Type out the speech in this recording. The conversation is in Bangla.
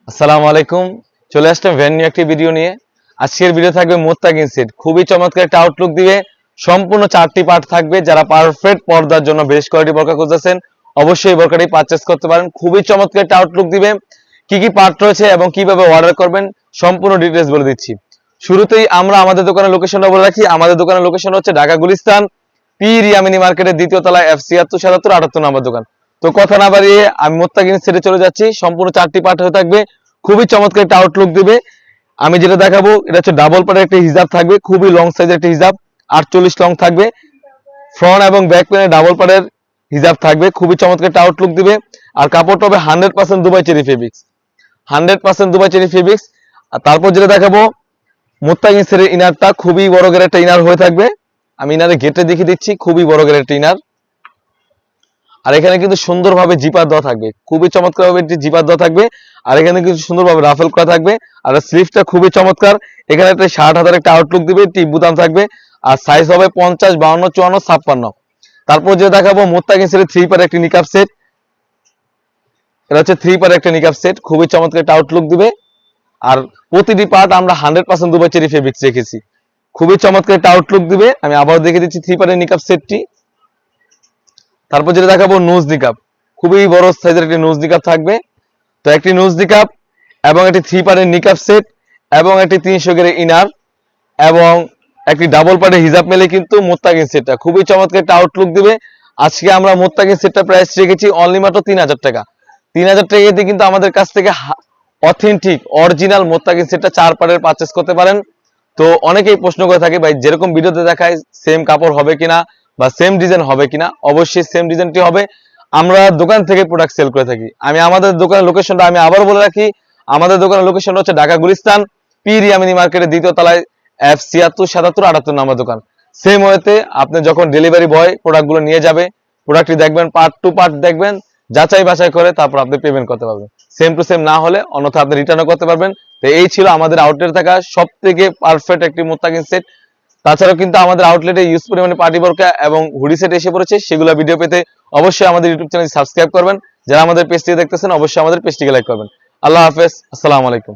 আসসালামু আলাইকুম। চলে আসলাম ভ্যান নিউ একটি ভিডিও নিয়ে। আজকের ভিডিও থাকবে মোত্তাকিন সেট, খুবই চমৎকার একটা আউটলুক দিবে। সম্পূর্ণ 4টি পার্ট থাকবে। যারা পারফেক্ট পর্দার জন্য বেস্ট কোয়ালিটি বোরকা খুঁজছেন অবশ্যই বোরকাটি পারচেজ করতে পারেন। খুবই চমৎকার একটা আউটলুক দিবে। কি কি পার্ট রয়েছে এবং কিভাবে অর্ডার করবেন সম্পূর্ণ ডিটেইলস বলে দিচ্ছি। শুরুতেই আমরা আমাদের দোকানের লোকেশনটা বলে রাখি। আমাদের দোকানের লোকেশন হচ্ছে ঢাকা গুলিস্তান পীর ইয়ামিনী মার্কেটের দ্বিতীয় তলায় F76 77 78 নম্বর দোকান। তো কথা না বাড়িয়ে আমি মোত্তাকিন সেটে চলে যাচ্ছি। সম্পূর্ণ 4টি পার্ট হয়ে থাকবে। খুবই চমৎকার একটা আউটলুক দিবে। আমি যেটা দেখাবো এটা হচ্ছে ডাবল পার্টের একটা হিজাব থাকবে, খুবই লং সাইজের একটা হিজাব, 48 লং থাকবে। ফ্রন্ট এবং ব্যাক প্যানে ডাবল পার্টের হিজাব থাকবে, খুবই চমৎকার একটা আউটলুক দিবে। আর কাপড়টা হবে 100% Dubai cherry fabrics, 100% Dubai cherry fabrics. আর তারপর যেটা দেখাবো মোত্তাকিন সেটের ইনারটা খুবই বড় গেরের একটা ইনার হয়ে থাকবে। আমি ইনারে গেটে দেখিয়ে দিচ্ছি, খুবই বড় গেরের একটা ইনার। আর এখানে কিন্তু সুন্দরভাবে জিপার দেওয়া থাকবে, খুবই চমৎকার ভাবে একটি জিপার দেওয়া থাকবে। আর এখানে কিন্তু সুন্দরভাবে রাফেল করা থাকবে। আর স্লিভটা খুবই চমৎকার। এখানে একটা 60,000 একটা আউটলুক দিবে, টিপ বুতাম থাকবে। আর সাইজ হবে 50, 52, 54, 56। তারপর যে দেখাবো মোত্তাকিন সেটের 3 পার একটি নিকাব সেট। এটা হচ্ছে 3 পার একটা নিকাব সেট, খুবই চমৎকার একটা আউটলুক দিবে। আর প্রতিটি পার্ট আমরা 100% দুবাই চেরি ফেব্রিক্স রেখেছি, খুবই চমৎকার একটা আউটলুক দিবে। আমি আবার দেখে দিচ্ছি 3 পারের নিকাব সেটটি। তারপর যেটা দেখাবো নোজ নিকাব, খুবই বড় সাইজের একটি নোজ নিকাব থাকবে। তো একটি নোজ নিকাব এবং একটি 3 পারের নিকাব সেট এবং একটি 300 গ্রেড ইনার এবং একটি ডাবল পার্টের হিজাব মেলে কিন্তু মোত্তাকিন সেটটা খুবই চমৎকার একটা আউটলুক দিবে। আজকে আমরা মোত্তাকিন সেটটা প্রাইস রেখেছি অনলি মাত্র 3000 টাকা। 3000 টাকাতে কিন্তু আমাদের কাছ থেকে অথেন্টিক অরিজিনাল মোত্তাকিন সেটটা 4 পার্টের পারচেজ করতে পারেন। তো অনেকেই প্রশ্ন করে থাকে ভাই যেরকম ভিডিওতে দেখায় সেম কাপড় হবে কিনা বা সেম ডিজাইন হবে কিনা। অবশ্যই সেম ডিজাইনটি হবে। আমরা দোকান থেকে প্রোডাক্ট সেল করে থাকি। আমি আমাদের দোকানের লোকেশনটা আমি আবার বলে রাখি। আমাদের দোকানের লোকেশন হচ্ছে ঢাকা গুলিস্তান পীর ইয়ামিনী মার্কেটের দ্বিতীয় তলায় F76 77 78 নম্বর দোকান। সেম ওয়েতে আপনি যখন ডেলিভারি বয় প্রোডাক্টগুলো নিয়ে যাবে, প্রোডাক্টটি দেখবেন, পার্ট টু পার্ট দেখবেন, যাচাই বাছাই করে তারপর আপনি পেমেন্ট করতে পারবেন। সেম টু সেম না হলে অন্যথা আপনি রিটার্নও করতে পারবেন। তো এই ছিল আমাদের আউটলেট থাকা সবথেকে পারফেক্ট একটি মোত্তাকিন সেট। তাছাড়াও কিন্তু আমাদের আউটলেটে ইউজ পরিমাণে পার্টি বোরকা এবং হুডি সেট এসে পড়েছে। সেগুলো ভিডিও পেতে অবশ্যই আমাদের ইউটিউব চ্যানেল সাবস্ক্রাইব করবেন। যারা আমাদের পেজটি দেখতেছেন অবশ্যই আমাদের পেজটিকে লাইক করবেন। আল্লাহ হাফেজ, আসসালামু আলাইকুম।